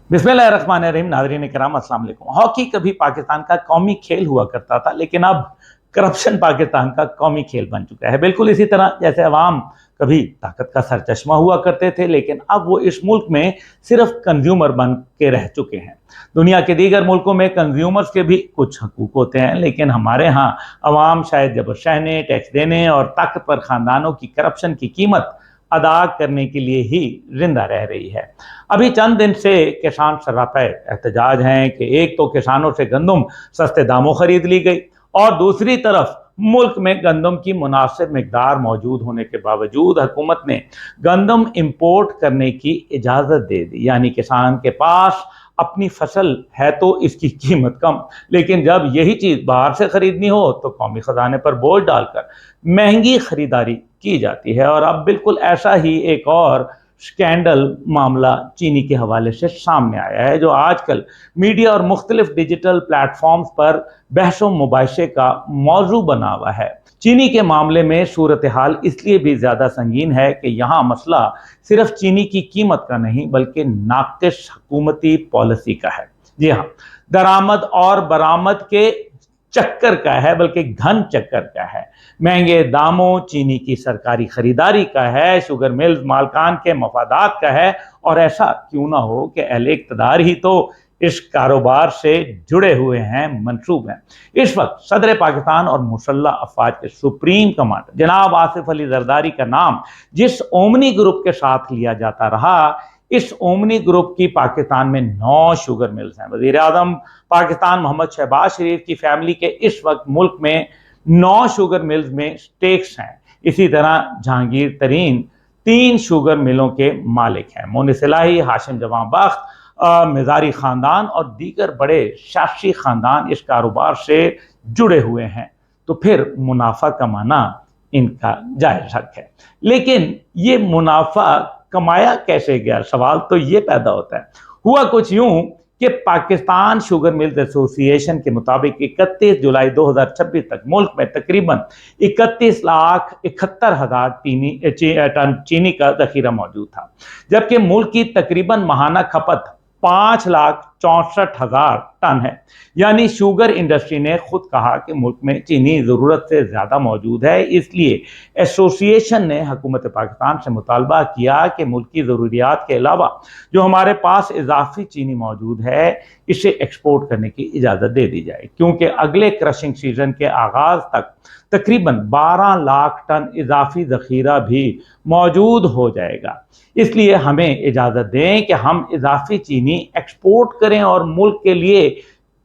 बिस्मिल्लाहिर्रहमानिर्रहीम। नाज़रीन किराम अस्सलाम वालेकुम। हॉकी कभी पाकिस्तान का कौमी खेल हुआ करता था, लेकिन अब करप्शन पाकिस्तान का कौमी खेल बन चुका है। बिल्कुल इसी तरह जैसे अवाम कभी ताकत का सरचश्मा हुआ करते थे, लेकिन अब वो इस मुल्क में सिर्फ कंज्यूमर बन के रह चुके हैं। दुनिया के दीगर मुल्कों में कंज्यूमर्स के भी कुछ हकूक होते हैं, लेकिन हमारे यहाँ अवाम शायद जबर सहने, टैक्स देने और ताकतवर खानदानों की करप्शन की कीमत अदा करने के लिए ही जिंदा रह रही है। अभी चंद दिन से किसान सरापा एहतजाज हैं कि एक तो किसानों से गंदम सस्ते दामों खरीद ली गई और दूसरी तरफ मुल्क में गंदम की मुनासिब मिकदार मौजूद होने के बावजूद हुकूमत ने गंदम इंपोर्ट करने की इजाज़त दे दी। यानी किसान के पास अपनी फसल है तो इसकी कीमत कम, लेकिन जब यही चीज़ बाहर से खरीदनी हो तो कौमी खजाने पर बोझ डालकर महंगी खरीदारी की जाती है। और अब बिल्कुल ऐसा ही एक और स्कैंडल मामला चीनी के हवाले से सामने आया है, जो आजकल मीडिया और मुख्तलिफ डिजिटल प्लेटफॉर्म्स पर बहसों मुबाहिसे का मौजू बना हुआ है। चीनी के मामले में सूरत हाल इसलिए भी ज़्यादा संगीन है कि यहाँ मसला सिर्फ चीनी की कीमत का नहीं बल्कि नाक़िस हुकूमती पॉलिसी का है। जी हाँ, दरामद और बरामद के चक्कर का है, बल्कि घन चक्कर का है। महंगे दामों, चीनी की सरकारी खरीदारी का है, शुगर मिल्स मालकान के मफादात का है। और ऐसा क्यों ना हो कि अहले इक़्तिदार ही तो इस कारोबार से जुड़े हुए हैं, मंसूब हैं। इस वक्त सदर पाकिस्तान और मुसल्लह अफवाज के सुप्रीम कमांडर जनाब आसिफ अली जरदारी का नाम जिस ओमनी ग्रुप के साथ लिया जाता रहा, इस ओमनी ग्रुप की पाकिस्तान में 9 शुगर मिल्स हैं। वज़ीर आज़म पाकिस्तान मोहम्मद शहबाज शरीफ की फैमिली के इस वक्त मुल्क में 9 शुगर मिल्स में स्टेक्स हैं। इसी तरह जहांगीर तरीन 3 शुगर मिलों के मालिक हैं। मोनिस इलाही, हाशिम जवां बख्त, मिजारी खानदान और दीगर बड़े शासी खानदान इस कारोबार से जुड़े हुए हैं। तो फिर मुनाफा कमाना इनका जायज़ हक है, लेकिन ये मुनाफा कमाया कैसे गया, सवाल तो ये पैदा होता है। हुआ कुछ यूं कि पाकिस्तान शुगर मिल्स एसोसिएशन के मुताबिक 31 जुलाई 2026 तक मुल्क में तकरीबन 31,71,000 टन चीनी का जखीरा मौजूद था, जबकि मुल्क की तकरीबन माहाना खपत 5,64,000 टन है। यानी शुगर इंडस्ट्री ने खुद कहा कि मुल्क में चीनी ज़रूरत से ज़्यादा मौजूद है। इसलिए एसोसिएशन ने हुकूमत पाकिस्तान से मुतालबा किया कि मुल्क की ज़रूरियात के अलावा जो हमारे पास इजाफी चीनी मौजूद है इसे एक्सपोर्ट करने की इजाज़त दे दी जाए, क्योंकि अगले क्रशिंग सीजन के आगाज़ तक तकरीबन 12 लाख टन इजाफी ज़खीरा भी मौजूद हो जाएगा। इसलिए हमें इजाज़त दें कि हम इजाफी चीनी एक्सपोर्ट करें और मुल्क के लिए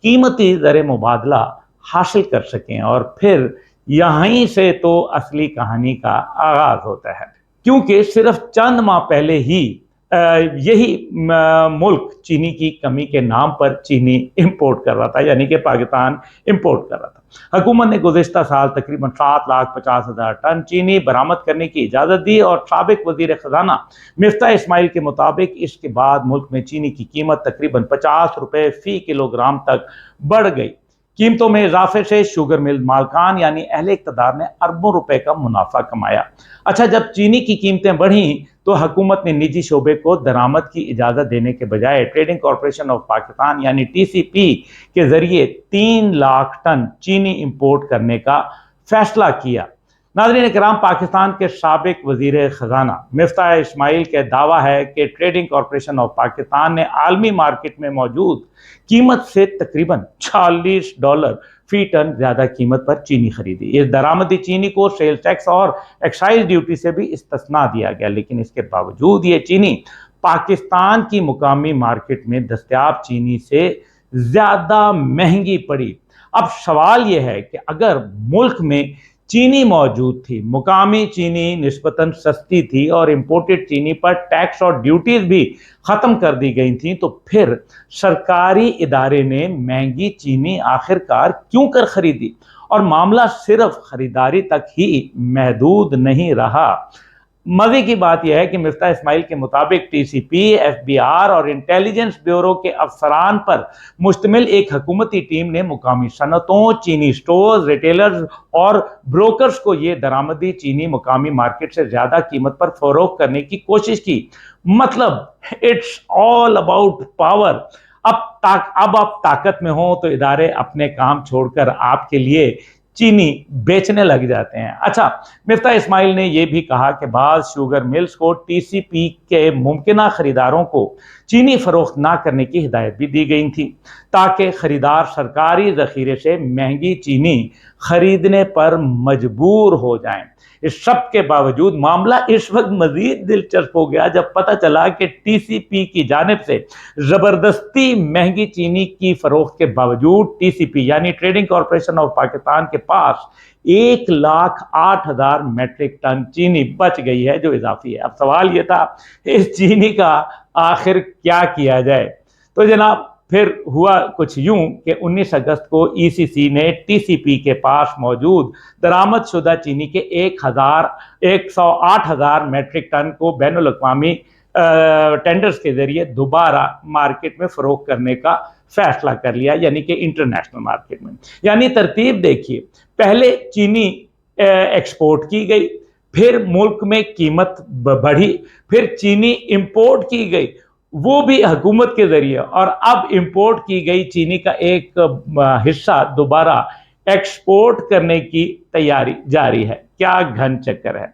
कीमती ज़र मुबादला हासिल कर सकें। और फिर यहीं से तो असली कहानी का आगाज़ होता है, क्योंकि सिर्फ चंद माह पहले ही यही मुल्क चीनी की कमी के नाम पर चीनी इंपोर्ट कर रहा था, यानी कि पाकिस्तान इंपोर्ट कर रहा था। हुकूमत ने गुज़िश्ता साल तकरीबन 7,50,000 टन चीनी बरामद करने की इजाज़त दी और साबिक वज़ीर ख़जाना मिफ्ता इस्माइल के मुताबिक इसके बाद मुल्क में चीनी की कीमत तकरीबन 50 रुपये फ़ी किलोग्राम तक बढ़ गई। कीमतों में इजाफे से शुगर मिल मालकान यानी अहले इक़्तिदार ने अरबों रुपए का मुनाफा कमाया। अच्छा, जब चीनी की कीमतें बढ़ी तो हुकूमत ने निजी शोबे को दरामद की इजाज़त देने के बजाय ट्रेडिंग कॉरपोरेशन ऑफ पाकिस्तान यानी TCP के जरिए 3 लाख टन चीनी इंपोर्ट करने का फैसला किया। नाज़रीन किराम, पाकिस्तान के साबिक वज़ीर ख़जाना मिफ्ता इस्माइल का दावा है कि ट्रेडिंग कॉरपोरेशन ऑफ पाकिस्तान ने आलमी मार्केट में मौजूद कीमत से तकरीबन $40 फी टन ज़्यादा कीमत पर चीनी खरीदी। इस दरामदी चीनी को सेल टैक्स और एक्साइज ड्यूटी से भी इस्तिस्ना दिया गया, लेकिन इसके बावजूद ये चीनी पाकिस्तान की मुकामी मार्केट में दस्तयाब चीनी से ज़्यादा महंगी पड़ी। अब सवाल ये है कि अगर मुल्क में चीनी मौजूद थी, मुकामी चीनी निस्बतन सस्ती थी और इंपोर्टेड चीनी पर टैक्स और ड्यूटीज भी ख़त्म कर दी गई थी, तो फिर सरकारी इदारे ने महंगी चीनी आखिरकार क्यों कर खरीदी? और मामला सिर्फ खरीदारी तक ही महदूद नहीं रहा। مزے کی بات یہ ہے کہ مفتاح اسماعیل کے مطابق T C P, F B R اور انٹیلیجنس بیورو کے افسران پر مشتمل ایک حکومتی ٹیم نے مقامی صنعتوں، چینی سٹورز، ریٹیلرز اور بروکرز کو یہ درآمدی چینی مقامی مارکیٹ سے زیادہ قیمت پر فروخت کرنے کی کوشش کی۔ مطلب اٹس آل اباؤٹ پاور۔ اب آپ طاقت میں ہوں تو ادارے اپنے کام چھوڑ کر آپ کے لیے چینی بیچنے لگ جاتے ہیں۔ اچھا، مفتاح اسماعیل نے یہ بھی کہا کہ بعض شوگر ملز کو ٹی سی پی کے ممکنہ خریداروں کو چینی فروخت نہ کرنے کی ہدایت بھی دی گئی تھی تاکہ خریدار سرکاری ذخیرے سے مہنگی چینی خریدنے پر مجبور ہو جائیں۔ اس سب کے باوجود معاملہ اس وقت مزید دلچسپ ہو گیا جب پتہ چلا کہ ٹی سی پی کی جانب سے زبردستی مہنگی چینی کی فروخت کے باوجود ٹی سی پی یعنی ٹریڈنگ کارپوریشن آف پاکستان کے پاس 1,08,000 میٹرک ٹن چینی بچ گئی ہے، جو اضافی ہے۔ اب سوال یہ تھا اس چینی کا آخر کیا کیا جائے؟ تو جناب پھر ہوا کچھ یوں کہ 19 اگست کو ای سی سی نے ٹی سی پی کے پاس موجود درآمد شدہ چینی کے 108,000 میٹرک ٹن کو بین الاقوامی ٹینڈرز کے ذریعے دوبارہ مارکیٹ میں فروخت کرنے کا فیصلہ کر لیا، یعنی کہ انٹرنیشنل مارکیٹ میں۔ یعنی ترتیب دیکھیے، پہلے چینی ایکسپورٹ کی گئی، پھر ملک میں قیمت بڑھی، پھر چینی امپورٹ کی گئی وہ بھی حکومت کے ذریعے، اور اب امپورٹ کی گئی چینی کا ایک حصہ دوبارہ ایکسپورٹ کرنے کی تیاری جاری ہے۔ کیا گھن چکر ہے۔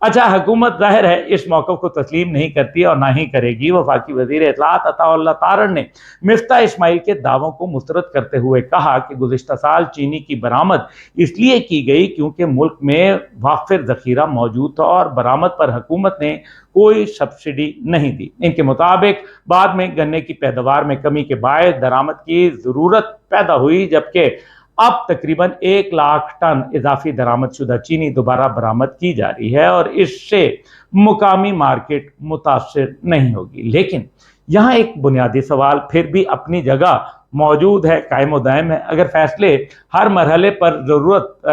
اچھا، حکومت ظاہر ہے اس موقف کو تسلیم نہیں کرتی اور نہ ہی کرے گی۔ وفاقی وزیر اطلاعات عطا اللہ طارڑ نے مفتاح اسماعیل کے دعووں کو مسترد کرتے ہوئے کہا کہ گزشتہ سال چینی کی برآمد اس لیے کی گئی کیونکہ ملک میں وافر ذخیرہ موجود تھا اور برآمد پر حکومت نے کوئی سبسڈی نہیں دی۔ ان کے مطابق بعد میں گنے کی پیداوار میں کمی کے باعث درآمد کی ضرورت پیدا ہوئی، جبکہ اب تقریباً 1,00,000 ٹن اضافی درآمد شدہ چینی دوبارہ برآمد کی جا رہی ہے اور اس سے مقامی مارکیٹ متاثر نہیں ہوگی۔ لیکن یہاں ایک بنیادی سوال پھر بھی اپنی جگہ موجود ہے، قائم و دائم ہے۔ اگر فیصلے ہر مرحلے پر ضرورت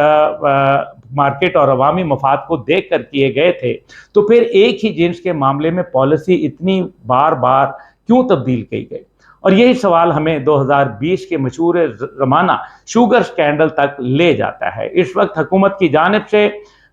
مارکیٹ اور عوامی مفاد کو دیکھ کر کیے گئے تھے تو پھر ایک ہی جنس کے معاملے میں پالیسی اتنی بار بار کیوں تبدیل کی گئی؟ اور یہی سوال ہمیں 2020 کے مشہور زمانہ شوگر سکینڈل تک لے جاتا ہے۔ اس وقت حکومت کی جانب سے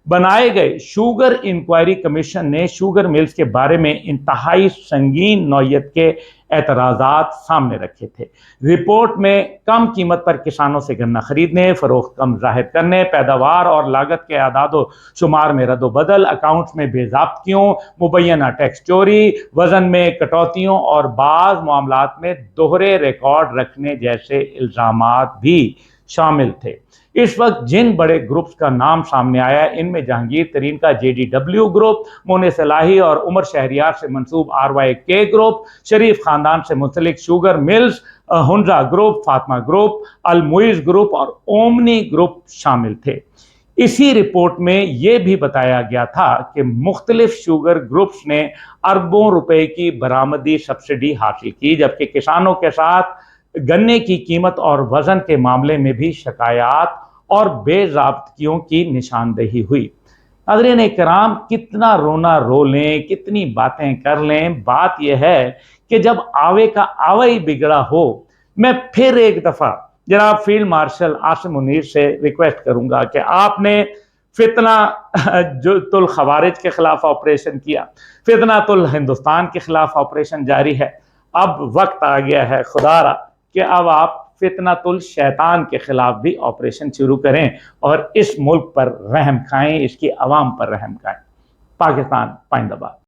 بنائے گئے شوگر انکوائری کمیشن نے شوگر ملز کے بارے میں انتہائی سنگین نوعیت کے اعتراضات سامنے رکھے تھے۔ رپورٹ میں کم قیمت پر کسانوں سے گنا خریدنے، فروخت کم ظاہر کرنے، پیداوار اور لاگت کے اعداد و شمار میں رد و بدل، اکاؤنٹس میں بے ضابطگیوں، مبینہ ٹیکس چوری، وزن میں کٹوتیوں اور بعض معاملات میں دوہرے ریکارڈ رکھنے جیسے الزامات بھی شامل تھے۔ اس وقت جن بڑے گروپس کا نام سامنے آیا ان میں جہانگیر ترین کا J D W group, Moonis Elahi اور عمر شہریار سے منسوب R Y K group, Sharif خاندان سے منسلک sugar mills, Hunza group, Fatima group, Al-Moiz group اور اومنی گروپ شامل تھے۔ اسی رپورٹ میں یہ بھی بتایا گیا تھا کہ مختلف شوگر گروپس نے اربوں روپے کی برآمدی سبسڈی حاصل کی، جبکہ کسانوں کے ساتھ گنے کی قیمت اور وزن کے معاملے میں بھی شکایات اور بے ضابطگیوں کی نشاندہی ہوئی۔ ناظرین کرام، کتنا رونا رو لیں، کتنی باتیں کر لیں، بات یہ ہے کہ جب آوے کا آوے ہی بگڑا ہو۔ میں پھر ایک دفعہ جناب فیلڈ مارشل عاصم منیر سے ریکویسٹ کروں گا کہ آپ نے فتنہ الخوارج کے خلاف آپریشن کیا، فتنہ الہندوستان کے خلاف آپریشن جاری ہے، اب وقت آ گیا ہے خدا را کہ اب آپ فتنہ الشیطان کے خلاف بھی آپریشن شروع کریں اور اس ملک پر رحم کھائیں، اس کی عوام پر رحم کھائیں۔ پاکستان پائندہ باد۔